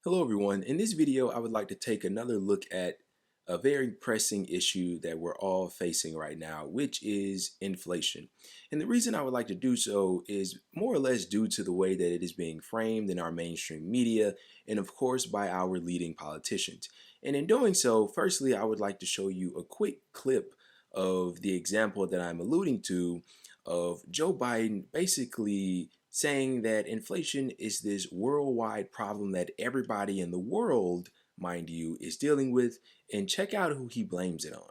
Hello everyone. In this video, I would like to take another look at a very pressing issue that we're all facing right now, which is inflation. And the reason I would like to do so is more or less due to the way that it is being framed in our mainstream media and of course by our leading politicians. And in doing so, firstly, I would like to show you a quick clip of the example that I'm alluding to of Joe Biden basically saying that inflation is this worldwide problem that everybody in the world, mind you, is dealing with. And check out who he blames it on.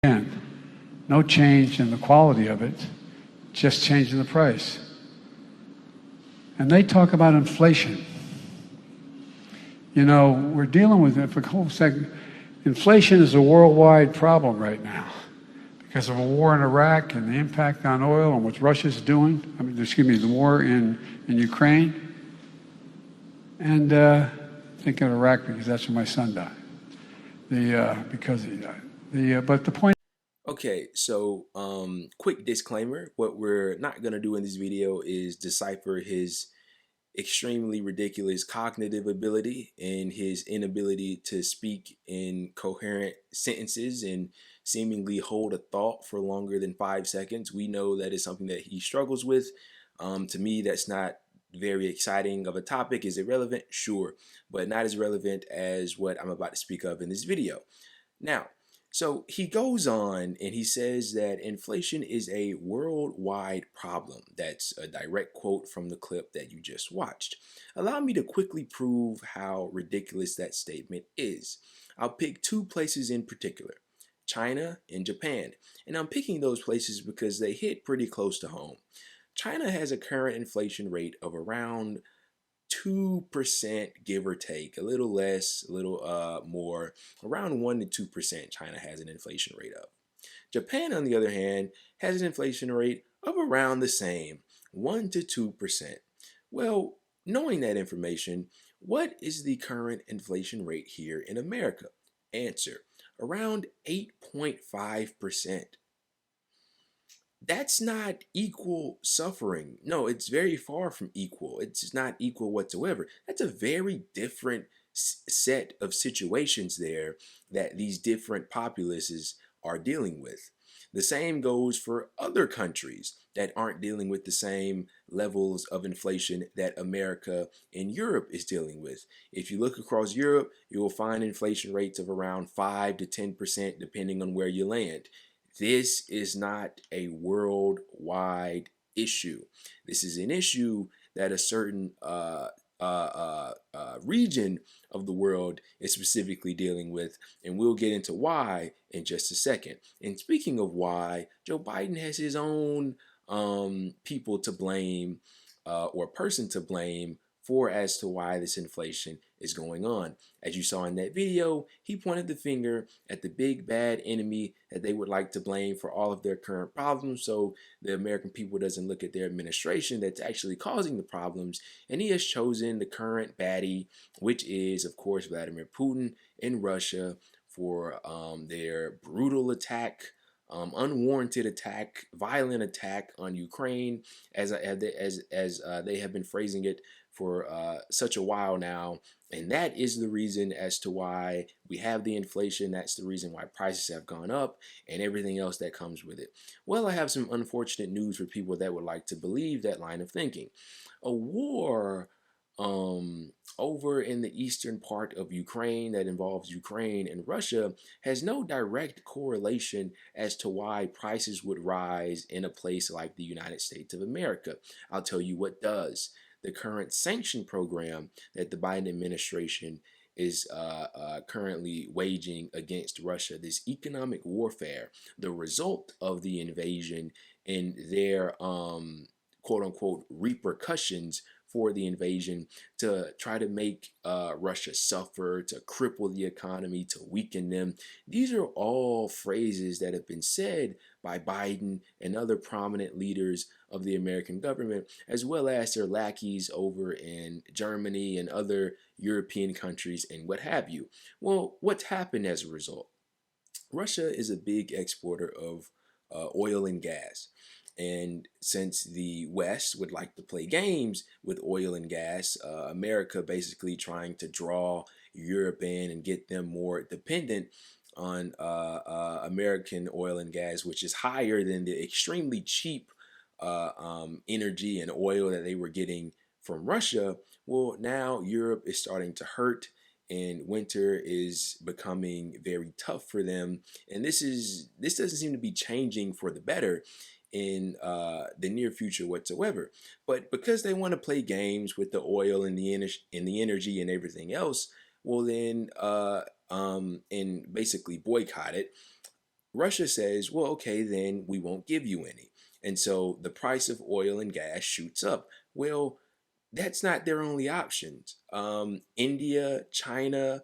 And no change in the quality of it, just changing the price. And they talk about inflation. You know, we're dealing with it for a whole second. Inflation is a worldwide problem right now because of a war in Iraq and the impact on oil and what Russia's doing. The war in Ukraine. And thinking of Iraq because that's where my son died. Because he died. But the point. Okay, so quick disclaimer. What we're not going to do in this video is decipher his extremely ridiculous cognitive ability and his inability to speak in coherent sentences and seemingly hold a thought for longer than 5 seconds. We know that is something that he struggles with. To me, that's not very exciting of a topic. Is it relevant? Sure, but not as relevant as what I'm about to speak of in this video. Now, so he goes on and he says that inflation is a worldwide problem. That's a direct quote from the clip that you just watched. Allow me to quickly prove how ridiculous that statement is. I'll pick two places in particular, China and Japan. And I'm picking those places because they hit pretty close to home. China has a current inflation rate of around 2%, give or take, a little less, a little more, around 1 to 2% China has an inflation rate of. Japan, on the other hand, has an inflation rate of around the same, 1 to 2%. Well, knowing that information, what is the current inflation rate here in America? Answer, around 8.5%. That's not equal suffering. No, it's very far from equal. It's not equal whatsoever. That's a very different set of situations there that these different populaces are dealing with. The same goes for other countries that aren't dealing with the same levels of inflation that America and Europe is dealing with. If you look across Europe, you will find inflation rates of around 5 to 10% depending on where you land. This is not a worldwide issue. This is an issue that a certain region of the world is specifically dealing with, and we'll get into why in just a second. And speaking of why, Joe Biden has his own people to blame or person to blame for as to why this inflation is going on. As you saw in that video, he pointed the finger at the big bad enemy that they would like to blame for all of their current problems, so the American people doesn't look at their administration that's actually causing the problems. And he has chosen the current baddie, which is of course Vladimir Putin in Russia, for their brutal attack, unwarranted attack, violent attack on Ukraine, as they have been phrasing it for such a while now. And that is the reason as to why we have the inflation. That's the reason why prices have gone up and everything else that comes with it. Well, I have some unfortunate news for people that would like to believe that line of thinking. A war over in the eastern part of Ukraine that involves Ukraine and Russia has no direct correlation as to why prices would rise in a place like the United States of America. I'll tell you what does. The current sanction program that the Biden administration is currently waging against Russia, this economic warfare, the result of the invasion and their quote unquote repercussions for the invasion to try to make Russia suffer, to cripple the economy, to weaken them. These are all phrases that have been said by Biden and other prominent leaders of the American government, as well as their lackeys over in Germany and other European countries and what have you. Well, what's happened as a result? Russia is a big exporter of oil and gas. And since the West would like to play games with oil and gas, America basically trying to draw Europe in and get them more dependent on American oil and gas, which is higher than the extremely cheap energy and oil that they were getting from Russia. Well, now Europe is starting to hurt, and winter is becoming very tough for them. And this doesn't seem to be changing for the better in the near future whatsoever. But because they want to play games with the oil and the energy and everything else, well then and basically boycott it. Russia says, well, okay, then we won't give you any. And so the price of oil and gas shoots up. Well, that's not their only options. India, China,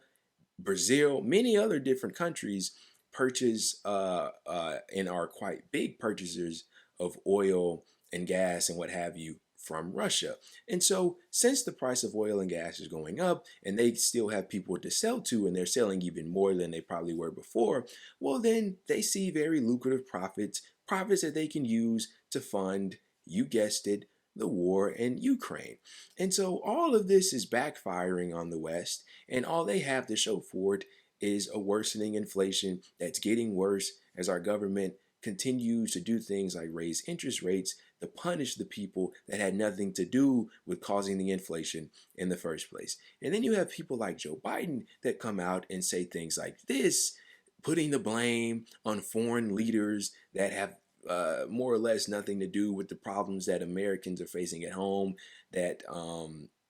Brazil, many other different countries purchase and are quite big purchasers of oil and gas and what have you from Russia. And so, since the price of oil and gas is going up and they still have people to sell to and they're selling even more than they probably were before, well, then they see very lucrative profits, profits that they can use to fund, you guessed it, the war in Ukraine. And so, all of this is backfiring on the West, and all they have to show for it is a worsening inflation that's getting worse as our government continues to do things like raise interest rates to punish the people that had nothing to do with causing the inflation in the first place. And then you have people like Joe Biden that come out and say things like this, putting the blame on foreign leaders that have more or less nothing to do with the problems that Americans are facing at home, that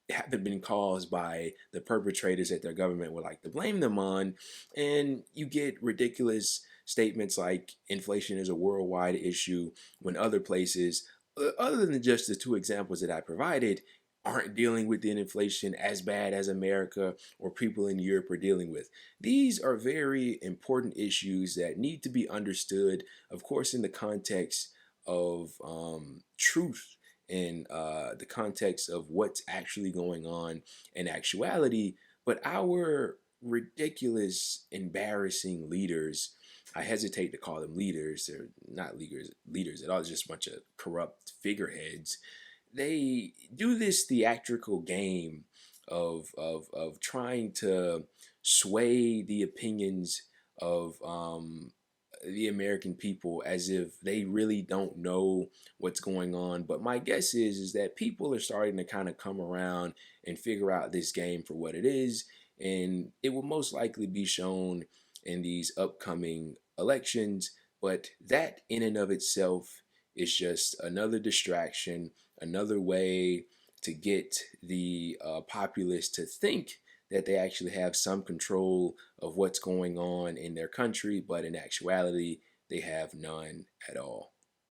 haven't been caused by the perpetrators that their government would like to blame them on. And you get ridiculous statements like inflation is a worldwide issue when other places, other than just the two examples that I provided, aren't dealing with the inflation as bad as America or people in Europe are dealing with. These are very important issues that need to be understood, of course, in the context of truth and the context of what's actually going on in actuality. But our ridiculous, embarrassing leaders, I hesitate to call them leaders, they're not leaders at all, it's just a bunch of corrupt figureheads. They do this theatrical game of trying to sway the opinions of the American people as if they really don't know what's going on. But my guess is that people are starting to kind of come around and figure out this game for what it is, and it will most likely be shown in these upcoming elections. But that in and of itself is just another distraction, another way to get the populace to think that they actually have some control of what's going on in their country, but in actuality, they have none at all.